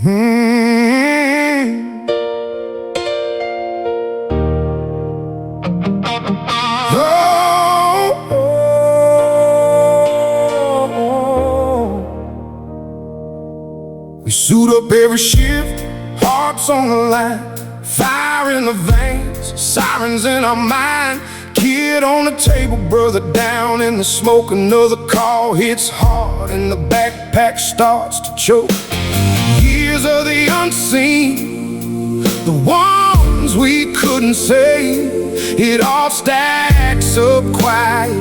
Mm. Oh, oh, oh. We suit up every shift, hearts on the line, fire in the veins, sirens in our mind. Kid on the table, brother down in the smoke. Another call hits hard and the backpack starts to choke. Years of the unseen, the ones we couldn't say. It all stacks up quiet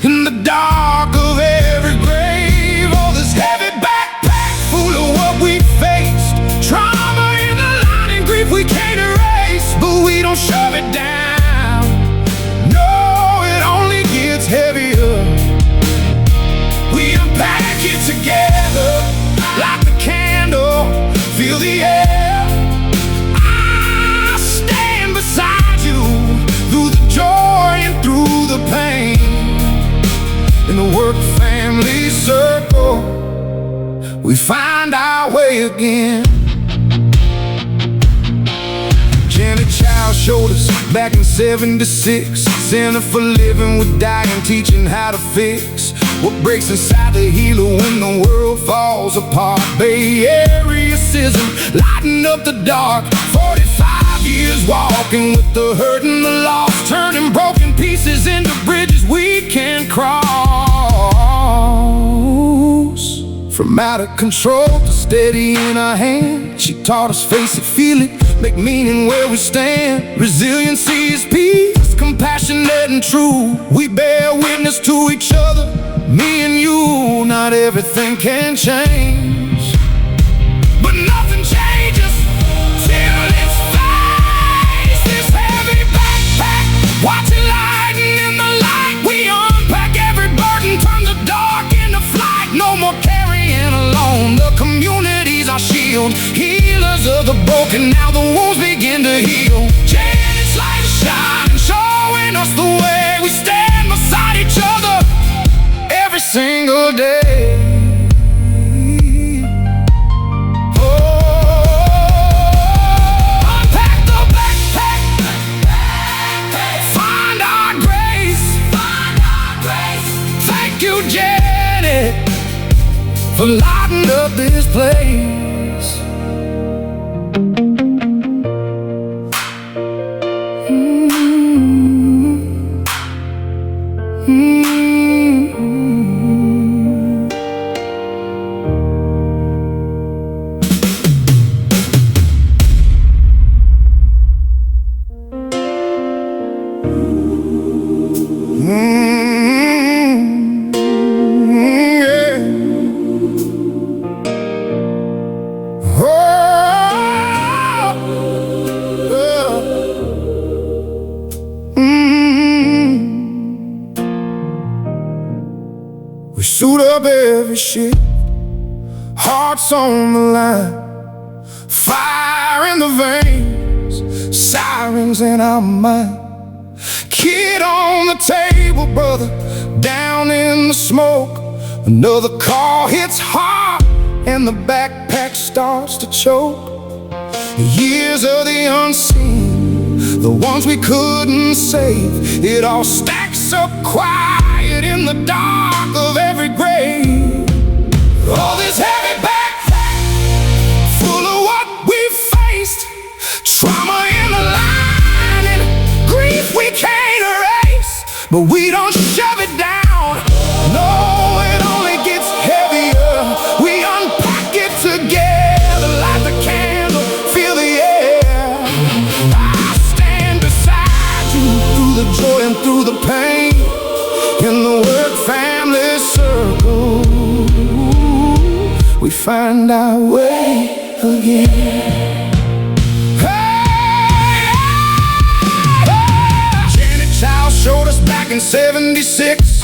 in the dark of every grave. Oh, this heavy backpack full of what we faced, trauma in the line and grief we can't erase. But we don't shove it down, heavier. We unpack it together, light the candle, feel the air. I stand beside you through the joy and through the pain. In the work family circle, we find our way again. Showed us back in '76. Center for living with dying, teaching how to fix what breaks inside the healer when the world falls apart. Bay Area CISM, lighting up the dark. 45 years walking with the hurt and the loss, turning broken pieces into bridges we can cross. From out of control to steady in our hands, she taught us face it, feel it, make meaning where we stand. Resiliency is peace, compassionate and true. We bear witness to each other, me and you. Not everything can change, but nothing changes till it's faced. This heavy backpack, watch it lighten in the light. We unpack every burden, turn the dark into flight. No more carrying alone, the community's our shield. Healers of the broken, now the wounds begin to heal. Janet's light shine, showing us the way. We stand beside each other every single day. Oh, unpack the backpack, find our grace. Thank you, Janet, for lighting up this place. We suit up every shift, hearts on the line, fire in the veins, sirens in our mind. Kid on the table, brother down in the smoke. Another call hits hard and the backpack starts to choke. Years of the unseen, the ones we couldn't save. It all stacks up quiet in the dark of every grave. All this heavy backpack full of what we faced, trauma in the line and grief we can't erase. But we don't shove it down, no, it only gets heavier. We unpack it together, light the candle, feel the air. I stand beside you through the joy and through the pain. In the work family circle, we find our way again. Hey, Janet Child showed us back in '76.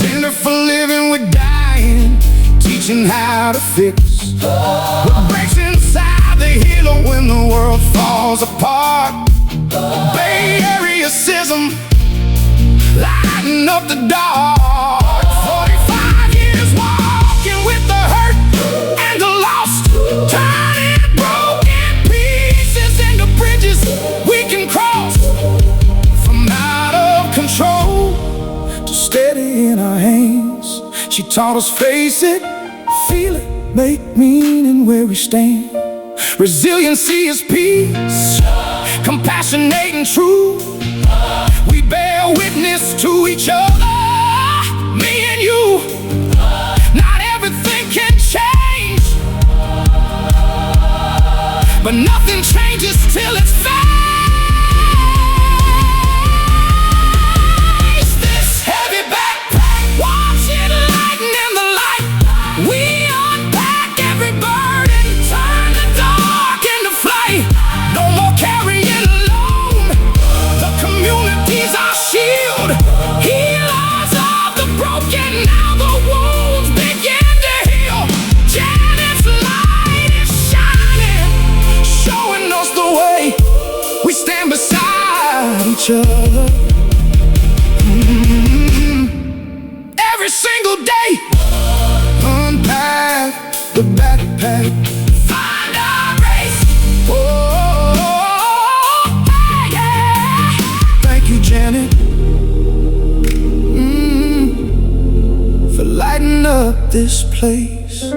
Center for living with dying, teaching how to fix what breaks inside the healer when the world falls apart. Bay Area CISM, lighting up the dark. 45 years walking with the hurt and the loss, taught us face it, feel it, make meaning where we stand. Resiliency is peace, compassionate and true. We bear witness to each other, me and you. Not everything can change, but nothing changes till it's faced. This heavy backpack, watch it lighten in the light. We unpack every burden, turn the dark into flight. No more carrying alone, the community's our shield. Healers of the broken, now the wounds begin to heal. Janet's light is shining, showing us the way. We stand beside each other, every single day. Unpack the backpack, find our race. Oh, hey, yeah. Thank you, Janet, for lighting up this place.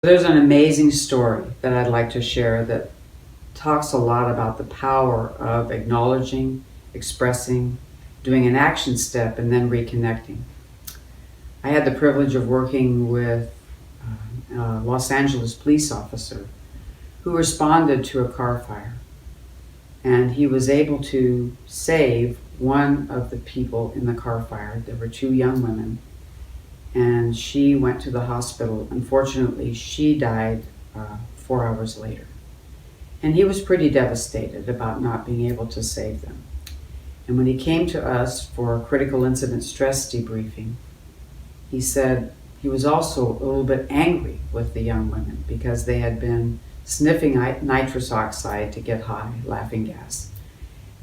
There's an amazing story that I'd like to share that talks a lot about the power of acknowledging, expressing, doing an action step, and then reconnecting. I had the privilege of working with a Los Angeles police officer who responded to a car fire. And he was able to save one of the people in the car fire. There were two young women, and she went to the hospital. Unfortunately, she died 4 hours later. And he was pretty devastated about not being able to save them. And when he came to us for a critical incident stress debriefing, he said he was also a little bit angry with the young women because they had been sniffing nitrous oxide to get high, laughing gas.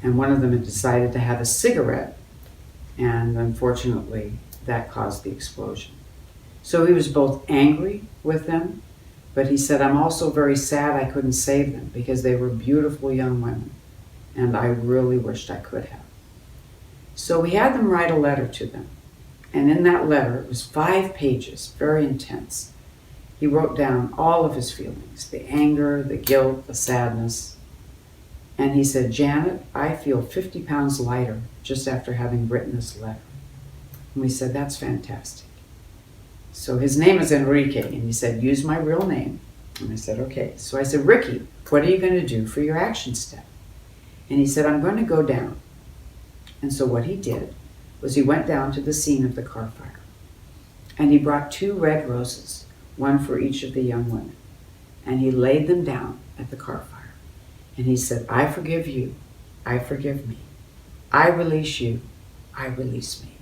And one of them had decided to have a cigarette, and unfortunately, that caused the explosion. So he was both angry with them, but he said, I'm also very sad I couldn't save them because they were beautiful young women, and I really wished I could have. So we had them write a letter to them, and in that letter, it was 5 pages, very intense. He wrote down all of his feelings, the anger, the guilt, the sadness. And he said, Janet, I feel 50 pounds lighter just after having written this letter. And we said, that's fantastic. So his name is Enrique, and he said, use my real name. And I said, okay. So I said, Ricky, what are you going to do for your action step? And he said, I'm going to go down. And so what he did was he went down to the scene of the car fire. And he brought 2 red roses, one for each of the young women. And he laid them down at the car fire. And he said, I forgive you, I forgive me. I release you, I release me.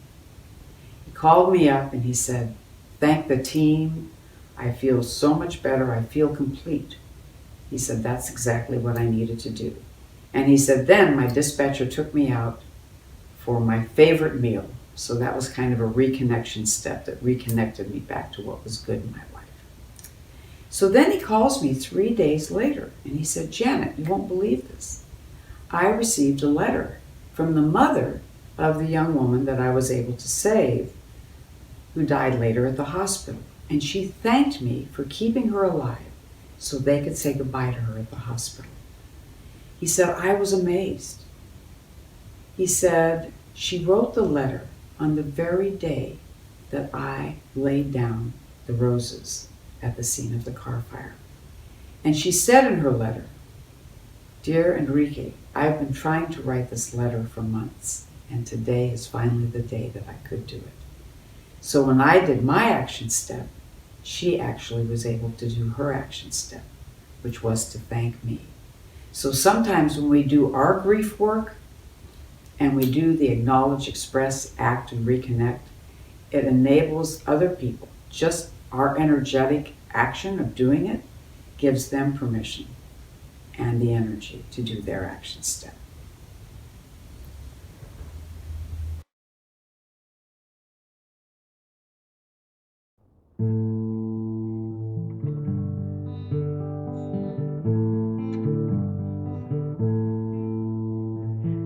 He called me up and he said, thank the team. I feel so much better. I feel complete. He said, that's exactly what I needed to do. And he said, then my dispatcher took me out for my favorite meal. So that was kind of a reconnection step that reconnected me back to what was good in my life. So then he calls me 3 days later and he said, Janet, you won't believe this. I received a letter from the mother of the young woman that I was able to save, who died later at the hospital. And she thanked me for keeping her alive so they could say goodbye to her at the hospital. He said, I was amazed. He said, she wrote the letter on the very day that I laid down the roses at the scene of the car fire. And she said in her letter, Dear Enrique, I've been trying to write this letter for months, and today is finally the day that I could do it. So when I did my action step, she actually was able to do her action step, which was to thank me. So sometimes when we do our grief work and we do the acknowledge, express, act, and reconnect, it enables other people. Just our energetic action of doing it gives them permission and the energy to do their action step.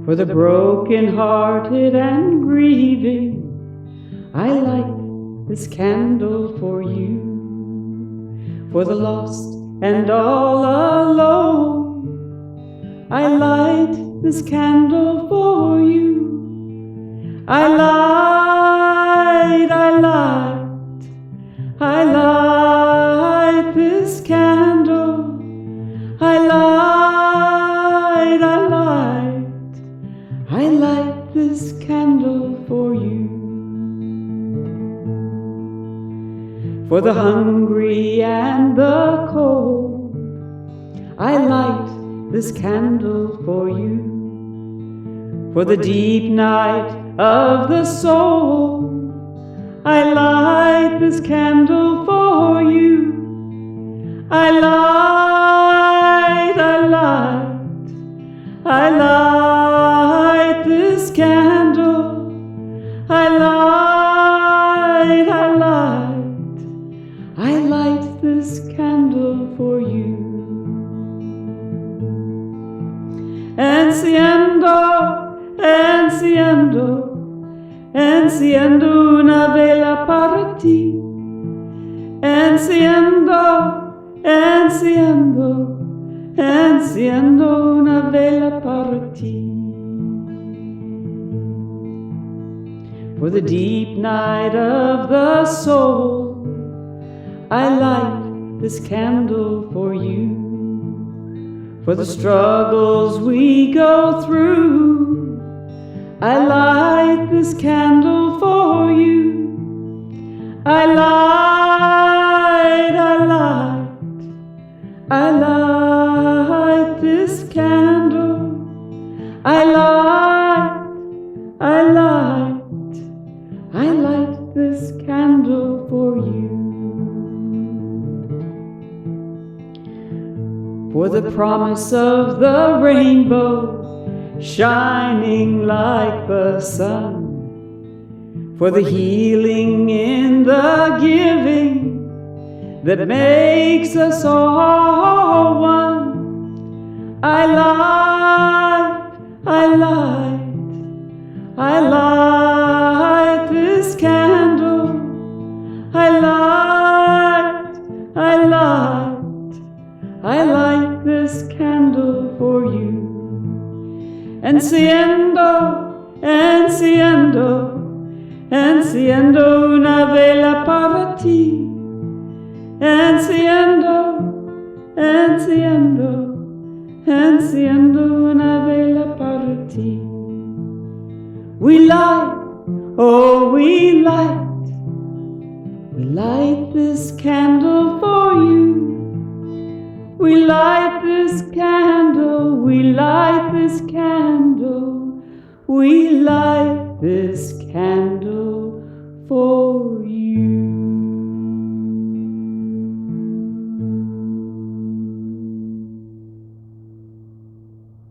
For the broken-hearted and grieving, I light this candle for you. For the lost and all alone, I light this candle for you. I light this candle. I light this candle for you. For the hungry and the cold, I light this candle for you. For the deep night of the soul, I light this candle for you. I light this candle. I light this candle for you. Enciendo una vela para ti. Enciendo una vela para ti. For the deep night of the soul, I light this candle for you. For the struggles we go through, I light this candle for you. I light this candle. I light this candle for you. For the promise of the rainbow shining like the sun, for the healing in the giving that makes us all one. I light this candle. I light this candle for you. Enciendo una vela para ti. Enciendo una vela para ti. We light this candle for you. We light this candle. We light this candle. We light this candle for